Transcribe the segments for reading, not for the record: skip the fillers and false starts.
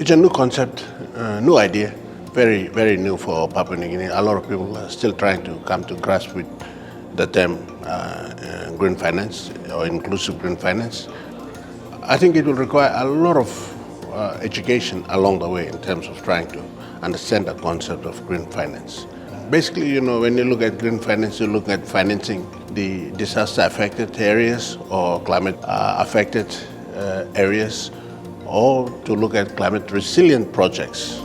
It's a new concept, new idea, very, very new for Papua New Guinea. A lot of people are still trying to come to grasp with the term green finance or inclusive green finance. I think it will require a lot of education along the way in terms of trying to understand the concept of green finance. Basically, when you look at green finance, you look at financing the disaster-affected areas or climate-affected areas, or to look at climate-resilient projects.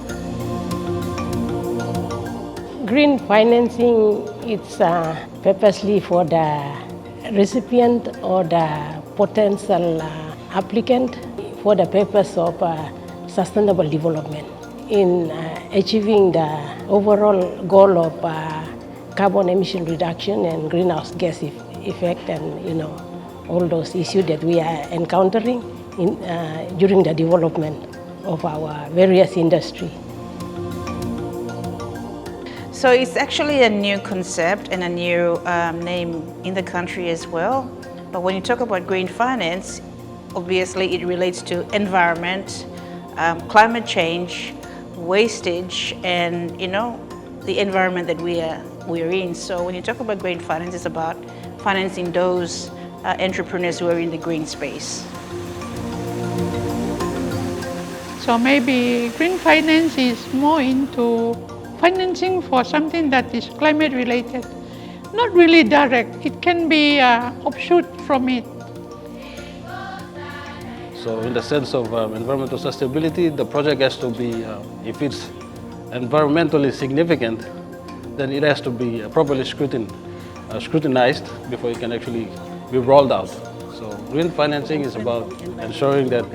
Green financing is purposely for the recipient or the potential applicant for the purpose of sustainable development in achieving the overall goal of carbon emission reduction and greenhouse gas effect and all those issues that we are encountering during the development of our various industry. So it's actually a new concept and a new name in the country as well. But when you talk about green finance, obviously it relates to environment, climate change, wastage, and the environment that we're in. So when you talk about green finance, it's about financing those entrepreneurs who are in the green space. So maybe green finance is more into financing for something that is climate related. Not really direct, it can be an offshoot from it. So in the sense of environmental sustainability, the project has to be, if it's environmentally significant, then it has to be properly scrutinized before it can actually be rolled out. So green financing is about ensuring that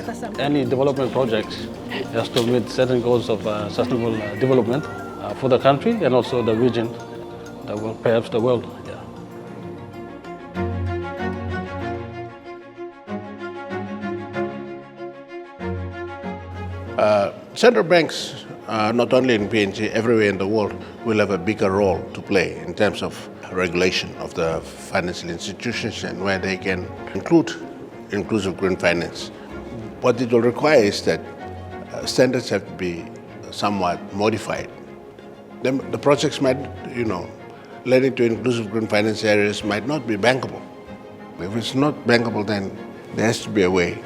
any development projects has to meet certain goals of sustainable development for the country and also the region, perhaps the world. Central banks, not only in PNG, everywhere in the world, will have a bigger role to play in terms of regulation of the financial institutions and where they can include inclusive green finance. What it will require is that standards have to be somewhat modified. The projects might, leading to inclusive green finance areas might not be bankable. If it's not bankable, then there has to be a way.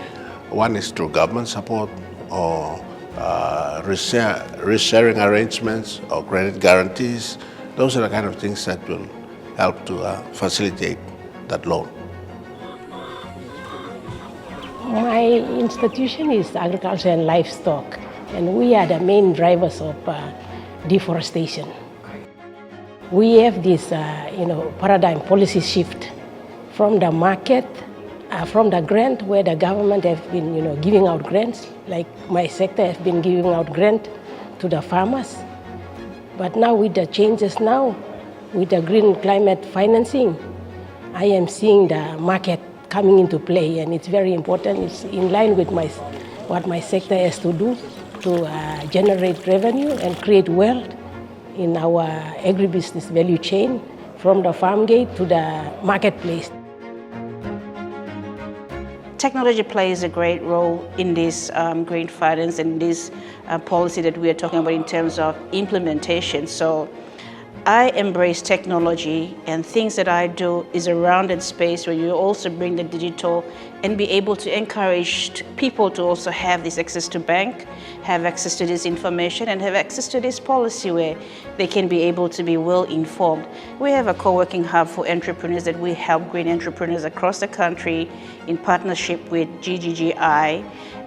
One is through government support or risk-sharing arrangements or credit guarantees. Those are the kind of things that will help to facilitate that loan. My institution is agriculture and livestock, and we are the main drivers of deforestation. We have this, paradigm policy shift from the market, from the grant where the government have been, giving out grants, like my sector has been giving out grant to the farmers. But now with the changes now, with the green climate financing, I am seeing the market coming into play, and it's very important. It's in line with what my sector has to do to generate revenue and create wealth in our agribusiness value chain from the farm gate to the marketplace. Technology plays a great role in this green finance and this policy that we are talking about in terms of implementation. So I embrace technology, and things that I do is a rounded space where you also bring the digital and be able to encourage people to also have this access to bank, have access to this information, and have access to this policy where they can be able to be well informed. We have a co-working hub for entrepreneurs that we help green entrepreneurs across the country in partnership with GGGI.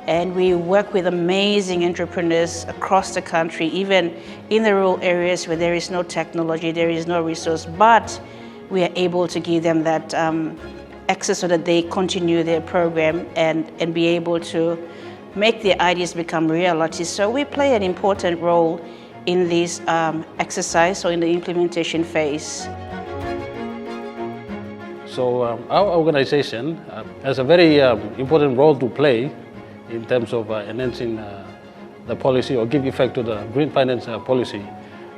And we work with amazing entrepreneurs across the country, even in the rural areas where there is no technology, there is no resource, but we are able to give them that access so that they continue their program and be able to make their ideas become reality. So we play an important role in this exercise or in the implementation phase. So our organization has a very important role to play in terms of enhancing the policy or give effect to the green finance policy.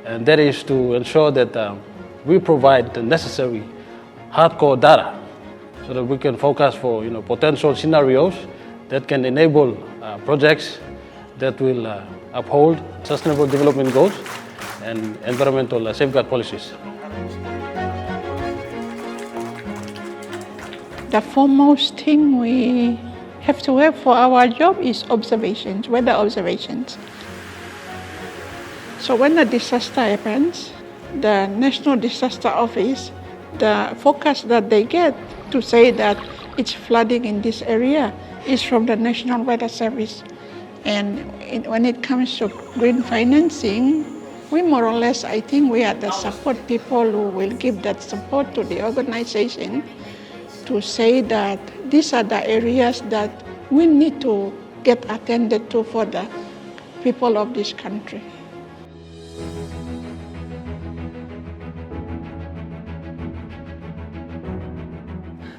And that is to ensure that we provide the necessary hardcore data so that we can forecast for potential scenarios that can enable projects that will uphold sustainable development goals and environmental safeguard policies. The foremost thing we have to have for our job is observations, weather observations. So when a disaster happens, the National Disaster Office, the forecast that they get to say that it's flooding in this area is from the National Weather Service. And when it comes to green financing, we more or less, I think we are the support people who will give that support to the organization to say that these are the areas that we need to get attended to for the people of this country.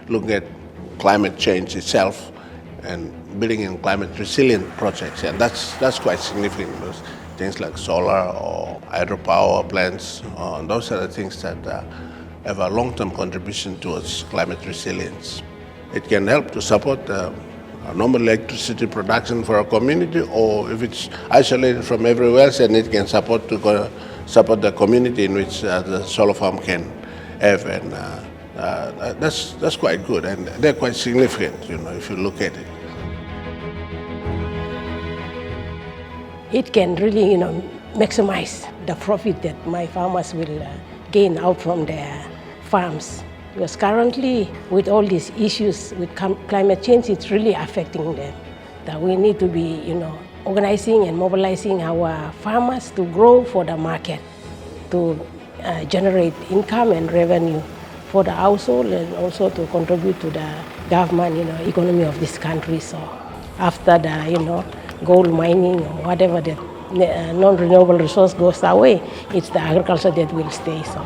Looking at climate change itself and building in climate resilient projects, and that's quite significant because things like solar or hydropower plants, those are the things that have a long-term contribution towards climate resilience. It can help to support normal electricity production for a community, or if it's isolated from everywhere else, and it can support the community in which the solar farm can have, and that's quite good, and they're quite significant, if you look at it. It can really, maximize the profit that my farmers will gain out from their farms. Because currently, with all these issues with climate change, it's really affecting them. That we need to be, organizing and mobilizing our farmers to grow for the market, to generate income and revenue for the household, and also to contribute to the government, economy of this country. So after the, gold mining or whatever the non-renewable resource goes away, it's the agriculture that will stay. So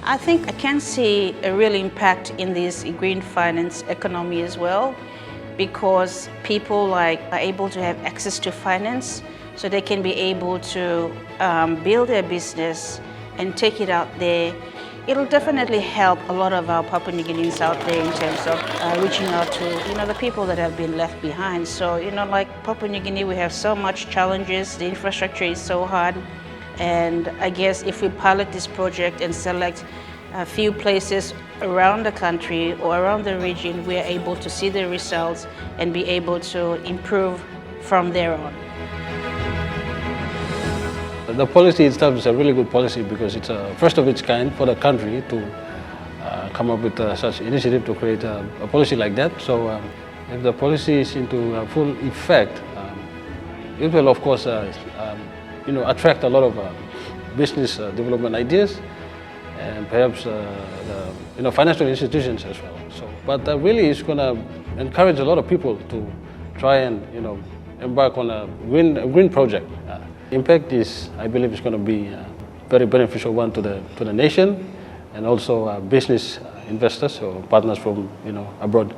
I think I can see a real impact in this green finance economy as well, because people are able to have access to finance, so they can be able to build their business and take it out there. It'll definitely help a lot of our Papua New Guineans out there in terms of reaching out to the people that have been left behind. So like Papua New Guinea, we have so much challenges. The infrastructure is so hard, and I guess if we pilot this project and select a few places around the country or around the region, we are able to see the results and be able to improve from there on. The policy itself is a really good policy because it's a first of its kind for the country to come up with such initiative to create a policy like that. So if the policy is into full effect, it will of course attract a lot of business development ideas and perhaps the financial institutions as well. So, but really it's going to encourage a lot of people to try and embark on a green project. Impact is, I believe, is going to be a very beneficial one to the nation, and also business investors or partners from abroad.